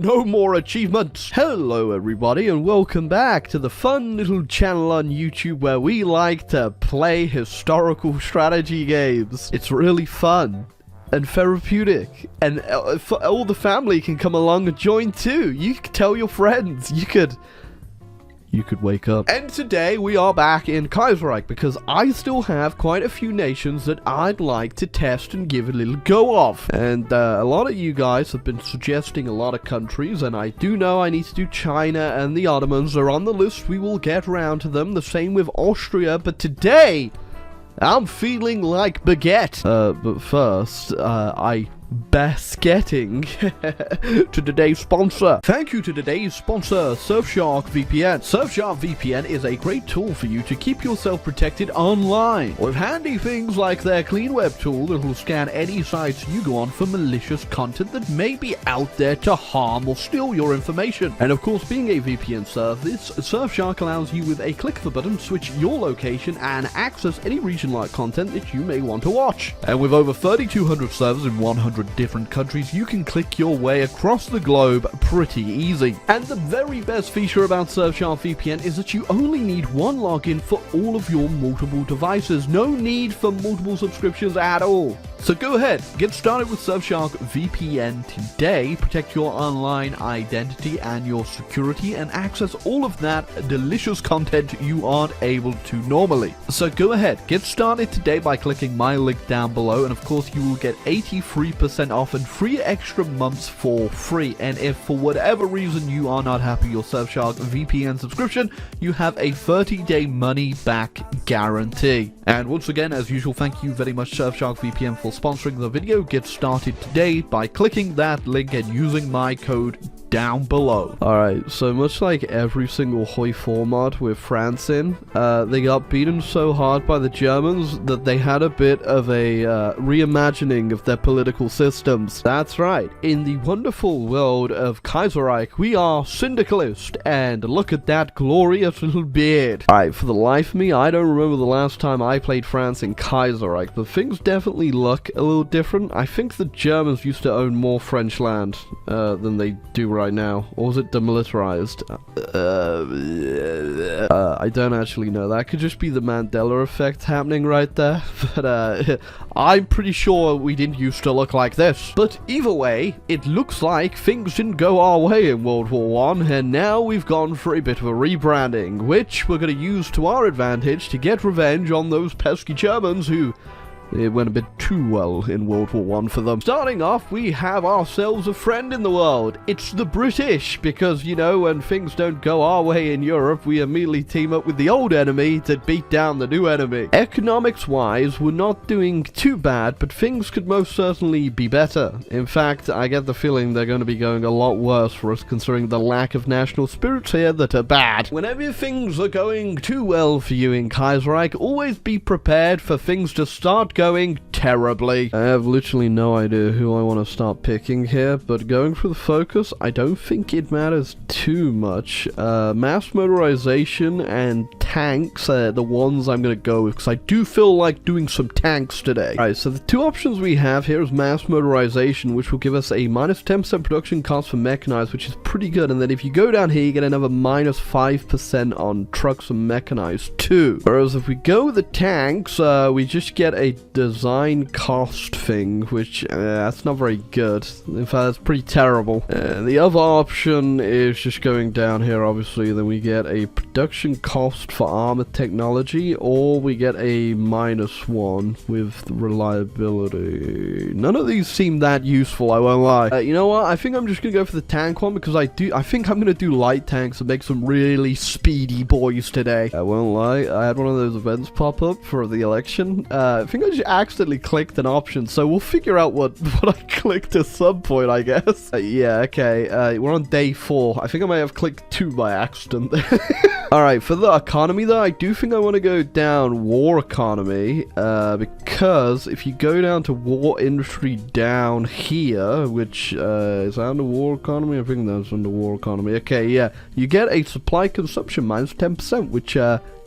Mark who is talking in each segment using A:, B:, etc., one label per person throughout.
A: No more achievements! Hello everybody and welcome back to the fun little channel on YouTube where we like to play historical strategy games. It's really fun and therapeutic, and all the family can come along and join too. You can tell your friends, you could wake up. And today we are back in Kaiserreich because I still have quite a few nations that I'd like to test and give a little go of. And a lot of you guys have been suggesting a lot of countries, and I do know I need to do China, and the Ottomans are on the list. We will get around to them. The same with Austria, but today I'm feeling like baguette. But first, getting to today's sponsor. Thank you to today's sponsor, Surfshark VPN. Surfshark VPN is a great tool for you to keep yourself protected online, with handy things like their clean web tool that will scan any sites you go on for malicious content that may be out there to harm or steal your information. And of course, being a VPN service, Surfshark allows you with a click of a button switch your location and access any region-like content that you may want to watch. And with over 3,200 servers in 100 different countries, you can click your way across the globe pretty easy. And the very best feature about Surfshark VPN is that you only need one login for all of your multiple devices. No need for multiple subscriptions at all. So go ahead, get started with Surfshark VPN today. Protect your online identity and your security and access all of that delicious content you aren't able to normally. So go ahead, get started today by clicking my link down below, and of course you will get 83% off and 3 extra months for free. And if for whatever reason you are not happy with your Surfshark VPN subscription, you have a 30-day money back guarantee. And once again, as usual, thank you very much Surfshark VPN for sponsoring the video. Get started today by clicking that link and using my code down below. Alright, so much like every single Hoi 4 mod with France in, they got beaten so hard by the Germans that they had a bit of a reimagining of their political systems. That's right, in the wonderful world of Kaiserreich, we are syndicalist, and look at that glorious little beard. Alright, for the life of me, I don't remember the last time I played France in Kaiserreich, but things definitely look a little different. I think the Germans used to own more French land than they do right now, or was it demilitarized? I don't actually know. That could just be the Mandela effect happening right there, but I'm pretty sure we didn't used to look like this. But either way, it looks like things didn't go our way in World War I, and now we've gone for a bit of a rebranding, which we're going to use to our advantage to get revenge on those pesky Germans who it went a bit too well in World War I for them. Starting off, we have ourselves a friend in the world. It's the British, because, you know, when things don't go our way in Europe, we immediately team up with the old enemy to beat down the new enemy. Economics-wise, we're not doing too bad, but things could most certainly be better. In fact, I get the feeling they're going to be going a lot worse for us, considering the lack of national spirits here that are bad. Whenever things are going too well for you in Kaiserreich, always be prepared for things to start going terribly. I have literally no idea who I want to start picking here, but going for the focus, I don't think it matters too much. Mass motorization and tanks are the ones I'm going to go with, because I do feel like doing some tanks today. Alright, so the two options we have here is mass motorization, which will give us a minus 10% production cost for mechanized, which is pretty good, and then if you go down here, you get another minus 5% on trucks and mechanized too. Whereas if we go with the tanks, we just get a design cost thing, which that's not very good. In fact, that's pretty terrible. The other option is just going down here, obviously, then we get a production cost for armor technology, or we get a -1 with reliability. None of these seem that useful, I won't lie. You know what? I think I'm just gonna go for the tank one, because I think I'm gonna do light tanks and make some really speedy boys today. I won't lie, I had one of those events pop up for the election. I think I just accidentally clicked an option, so we'll figure out what I clicked at some point, I guess. Yeah, okay, we're on day 4. I think I might have clicked 2 by accident. Alright, for the economy though, I do think I want to go down war economy, because if you go down to war industry down here, which is under war economy, I think that's under war economy. Okay, yeah, you get a supply consumption minus 10%, which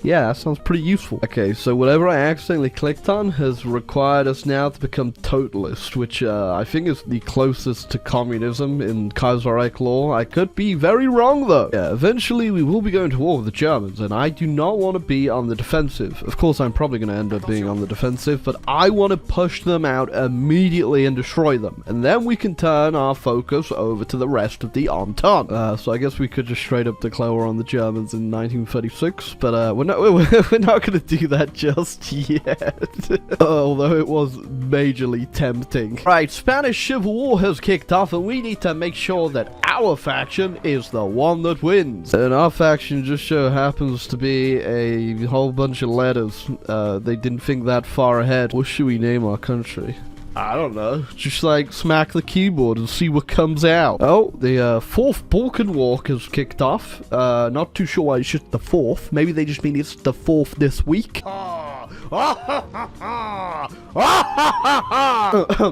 A: yeah, that sounds pretty useful. Okay, so whatever I accidentally clicked on has required us now to become totalist, which I think is the closest to communism in Kaiserreich law. I could be very wrong though. Yeah, eventually we will be going to war with the Germans, and I do not want to be on the defensive. Of course, I'm probably going to end up being on the defensive, but I want to push them out immediately and destroy them. And then we can turn our focus over to the rest of the Entente. So I guess we could just straight up declare war on the Germans in 1936, but we're not going to do that just yet. Although it was majorly tempting. Right, Spanish Civil War has kicked off, and we need to make sure that our faction is the one that wins. And our faction just so happens to be a whole bunch of letters. They didn't think that far ahead. What should we name our country? I don't know. Just like smack the keyboard and see what comes out. Oh, the Fourth Balkan War has kicked off. Not too sure why it's just the fourth. Maybe they just mean it's the fourth this week.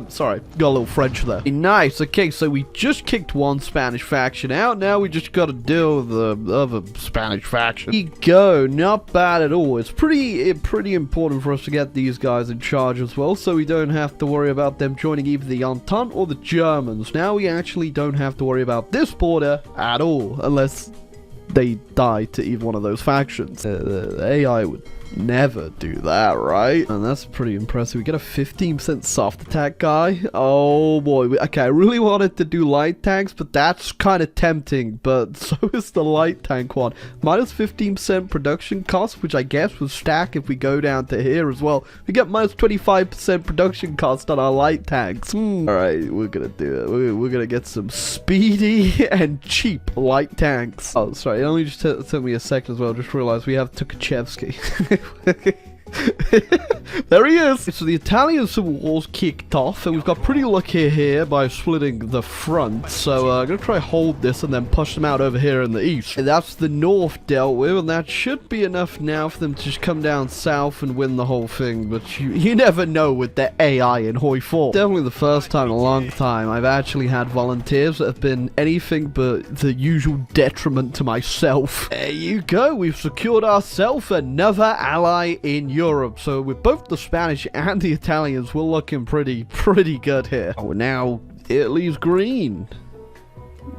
A: Sorry, got a little French there. Nice. Okay, so we just kicked one Spanish faction out. Now we just got to deal with the other Spanish faction. Here you go. Not bad at all. It's pretty important for us to get these guys in charge as well, so we don't have to worry about them joining either the Entente or the Germans. Now we actually don't have to worry about this border at all, unless they die to either one of those factions. The AI would never do that, right? And that's pretty impressive. We get a 15% soft attack guy. Oh boy. Okay, I really wanted to do light tanks, but that's kind of tempting. But so is the light tank one. Minus 15% production cost, which I guess would stack if we go down to here as well. We get minus 25% production cost on our light tanks. Alright, we're gonna do it. We're gonna get some speedy and cheap light tanks. Oh, sorry. It only just took me a second as well. Just realized we have Tukhachevsky. There he is. So the Italian Civil War's kicked off, and we've got pretty lucky here by splitting the front. So I'm gonna try hold this and then push them out over here in the east. And that's the north dealt with, and that should be enough now for them to just come down south and win the whole thing. But you never know with the AI in Hoi 4. Definitely the first time in a long time I've actually had volunteers that have been anything but the usual detriment to myself. There you go. We've secured ourselves another ally in Europe. So with both the Spanish and the Italians, we're looking pretty good here. Oh, now Italy's green.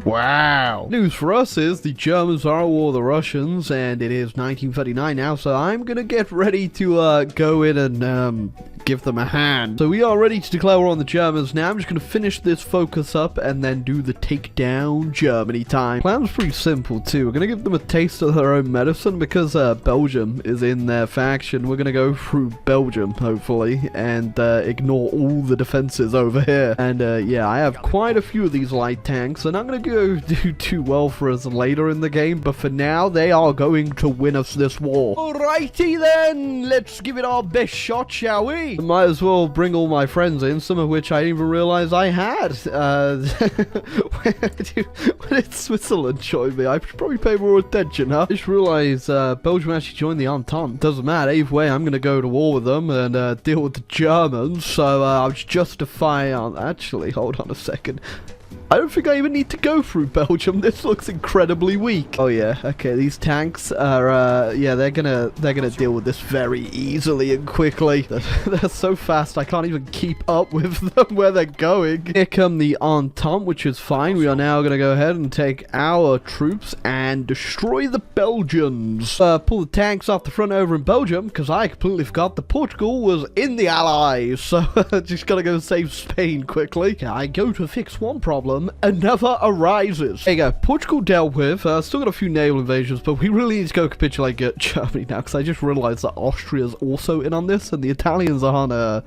A: Wow. News for us is the Germans are at war with the Russians, and it is 1939 now, so I'm gonna get ready to go in and give them a hand. So we are ready to declare war on the Germans now. I'm just gonna finish this focus up and then do the take down Germany time. Plan's pretty simple too. We're gonna give them a taste of their own medicine because Belgium is in their faction. We're gonna go through Belgium hopefully and ignore all the defenses over here. And yeah, I have quite a few of these light tanks, and I'm gonna go do too well for us later in the game, but for now they are going to win us this war. Alrighty then, let's give it our best shot, shall we? Might as well bring all my friends in, some of which I didn't even realize I had. When did Switzerland join me? I should probably pay more attention, huh? I just realized Belgium actually joined the Entente. Doesn't matter, either way I'm gonna go to war with them and deal with the Germans, so I was justified on... Actually, hold on a second. I don't think I even need to go through Belgium. This looks incredibly weak. Oh yeah, okay, these tanks are, yeah, they're gonna deal with this very easily and quickly. They're so fast, I can't even keep up with them where they're going. Here come the Entente, which is fine. We are now gonna go ahead and take our troops and destroy the Belgians. Pull the tanks off the front over in Belgium, because I completely forgot that Portugal was in the Allies. So, just gotta go save Spain quickly. Okay, I go to fix one problem, another arises. There you go, Portugal dealt with. Still got a few naval invasions, but we really need to go capitulate Germany now, because I just realized that Austria's also in on this, and the Italians are on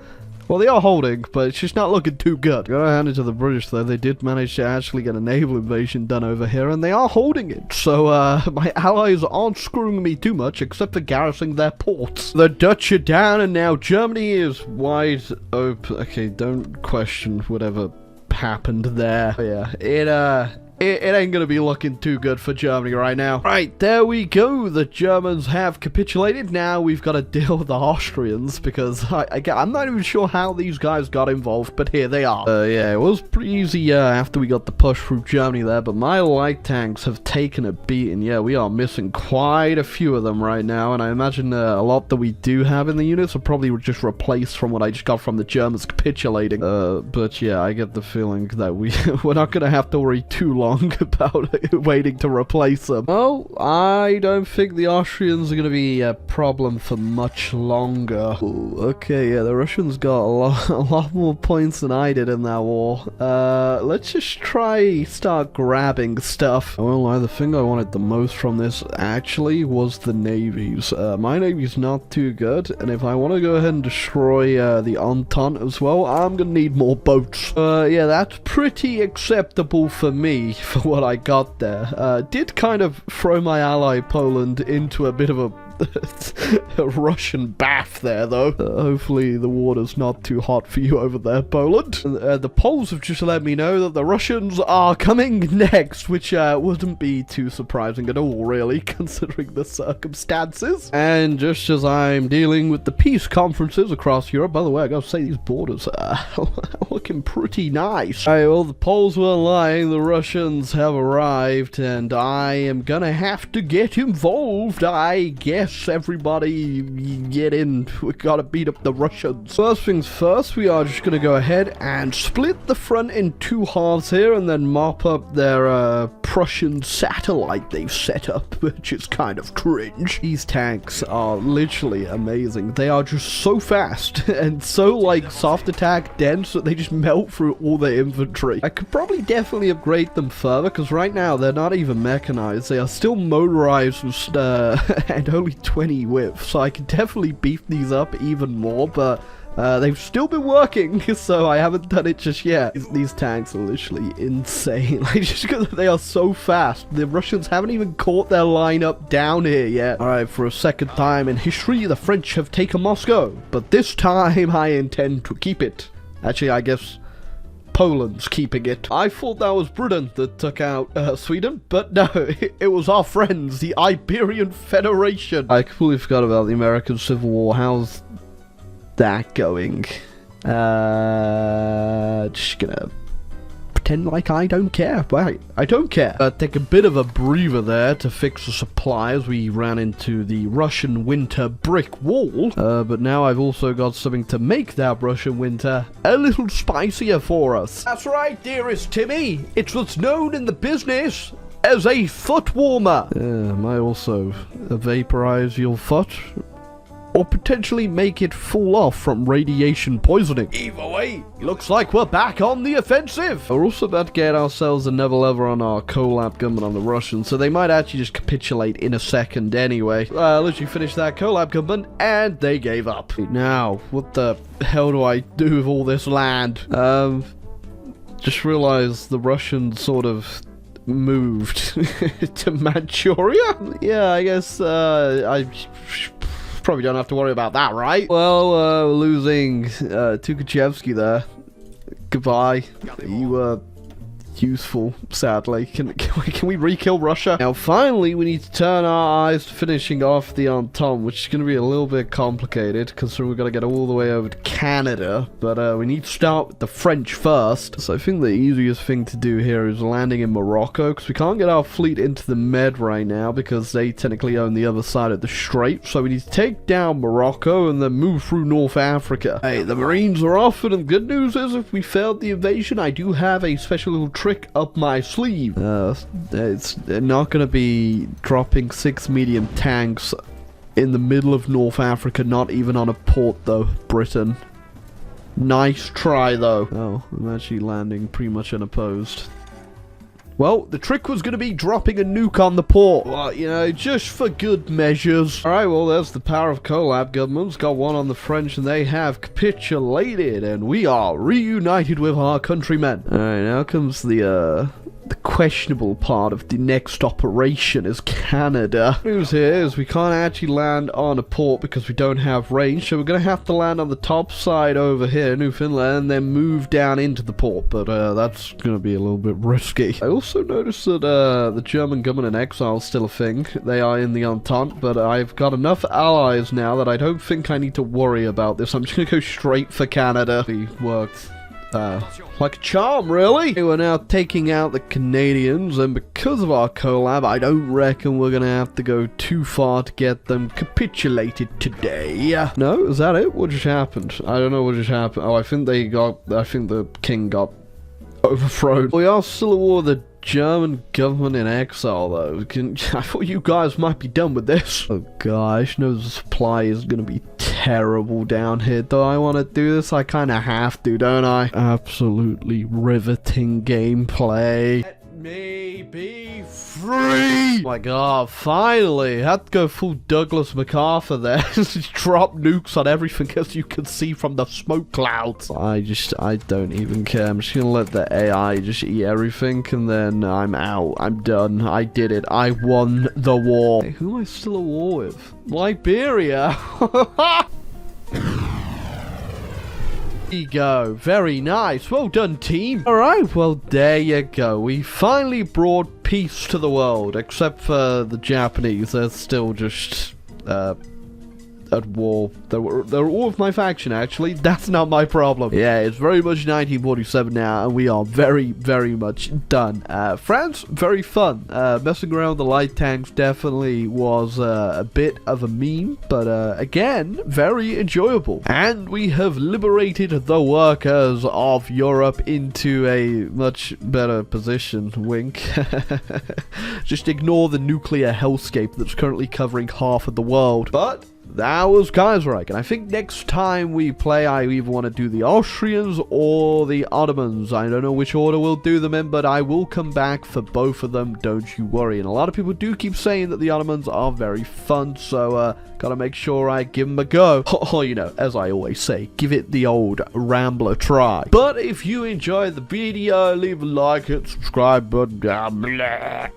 A: well, they are holding, but it's just not looking too good. Gotta hand it to the British, though. They did manage to actually get a naval invasion done over here, and they are holding it. So, my allies aren't screwing me too much, except for garrisoning their ports. The Dutch are down, and now Germany is wide open. Okay, don't question whatever happened there. Oh, yeah, it ain't gonna be looking too good for Germany right now. Right, there we go. The Germans have capitulated. Now we've got to deal with the Austrians because I'm not even sure how these guys got involved, but here they are. Yeah, it was pretty easy after we got the push through Germany there, but my light tanks have taken a beating. Yeah, we are missing quite a few of them right now, and I imagine a lot that we do have in the units are probably just replaced from what I just got from the Germans capitulating. But yeah, I get the feeling that we're not gonna have to worry too long about waiting to replace them. Oh, I don't think the Austrians are going to be a problem for much longer. Ooh, okay, yeah, the Russians got a lot more points than I did in that war. Let's just start grabbing stuff. I won't lie, the thing I wanted the most from this actually was the navies. My navy's not too good, and if I want to go ahead and destroy the Entente as well, I'm going to need more boats. Yeah, that's pretty acceptable for me for what I got there. Did kind of throw my ally Poland into a bit of a Russian bath there, though. Hopefully the water's not too hot for you over there, Poland. The Poles have just let me know that the Russians are coming next, which wouldn't be too surprising at all, really, considering the circumstances. And just as I'm dealing with the peace conferences across Europe, by the way, I gotta say, these borders are looking pretty nice. Alright, well, the Poles were lying, the Russians have arrived, and I am gonna have to get involved, I guess. Everybody get in. We gotta beat up the Russians. First things first, we are just gonna go ahead and split the front in two halves here and then mop up their Prussian satellite they've set up, which is kind of cringe. These tanks are literally amazing. They are just so fast and so like soft attack dense that they just melt through all their infantry. I could probably definitely upgrade them further because right now they're not even mechanized. They are still motorized and only 20 width, so I can definitely beef these up even more, but they've still been working, so I haven't done it just yet. These tanks are literally insane, like, just because they are so fast. The Russians haven't even caught their lineup down here yet. Alright, for a second time in history, the French have taken Moscow, but this time I intend to keep it. Actually, I guess Poland's keeping it. I thought that was Britain that took out Sweden, but no, it was our friends, the Iberian Federation. I completely forgot about the American Civil War. How's that going? Just gonna pretend like I don't care. Right, I don't care. Take a bit of a breather there to fix the supplies. We ran into the Russian winter brick wall, but now I've also got something to make that Russian winter a little spicier for us. That's right, dearest Timmy. It's what's known in the business as a foot warmer. Might also vaporize your foot, or potentially make it fall off from radiation poisoning. Either way, looks like we're back on the offensive. We're also about to get ourselves another lever on our collab gunman on the Russians, so they might actually just capitulate in a second anyway. Literally finished that collab gunman, and they gave up. Now, what the hell do I do with all this land? Just realized the Russians sort of moved to Manchuria? Yeah, I guess, I probably don't have to worry about that, right? Well, losing Tukhachevsky there. Goodbye. You were useful, sadly. Can we re-kill Russia? Now, finally, we need to turn our eyes to finishing off the Entente, which is going to be a little bit complicated, considering we've got to get all the way over to Canada, but we need to start with the French first. So I think the easiest thing to do here is landing in Morocco, because we can't get our fleet into the Med right now, because they technically own the other side of the Strait, so we need to take down Morocco and then move through North Africa. Hey, the Marines are off, and the good news is if we failed the invasion, I do have a special little trick up my sleeve. It's not going to be dropping 6 medium tanks in the middle of North Africa, not even on a port though, Britain. Nice try though. Oh, I'm actually landing pretty much unopposed. Well, the trick was going to be dropping a nuke on the port. Well, you know, just for good measures. Alright, well, there's the power of collab. Government's got one on the French, and they have capitulated, and we are reunited with our countrymen. Alright, now comes the the questionable part of the next operation is Canada. News here is we can't actually land on a port because we don't have range, so we're gonna have to land on the top side over here, Newfoundland, and then move down into the port, but that's gonna be a little bit risky. I also noticed that the German government in exile is still a thing. They are in the Entente, but I've got enough allies now that I don't think I need to worry about this. I'm just gonna go straight for Canada. We worked like a charm, really. We're now taking out the Canadians, and because of our collab, I don't reckon we're gonna have to go too far to get them capitulated today. No, is that it? What just happened? I don't know what just happened. Oh, I think the king got overthrown. We are still at war with the German government in exile, though. I thought you guys might be done with this. Oh gosh, no, the supply is gonna be terrible down here. Do I want to do this? I kind of have to, don't I? Absolutely riveting gameplay. Let me be free! Oh my god, finally! Had to go full Douglas MacArthur there. Just drop nukes on everything, as you can see from the smoke clouds. I don't even care. I'm just gonna let the AI just eat everything, and then I'm out. I'm done. I did it. I won the war. Hey, who am I still at war with? Liberia! There you go. Very nice. Well done, team. Alright, well, there you go. We finally brought peace to the world, except for the Japanese. They're still just, at war. They're all of my faction, actually. That's not my problem. Yeah, it's very much 1947 now, and we are very, very much done. France, very fun. Messing around with the light tanks definitely was a bit of a meme, but again, very enjoyable. And we have liberated the workers of Europe into a much better position. Wink. Just ignore the nuclear hellscape that's currently covering half of the world. But that was Kaiserreich, and I think next time we play, I either want to do the Austrians or the Ottomans. I don't know which order we'll do them in, but I will come back for both of them, don't you worry. And a lot of people do keep saying that the Ottomans are very fun, so gotta make sure I give them a go. Or, you know, as I always say, give it the old Rambler try. But if you enjoyed the video, leave a like, hit subscribe button, blah.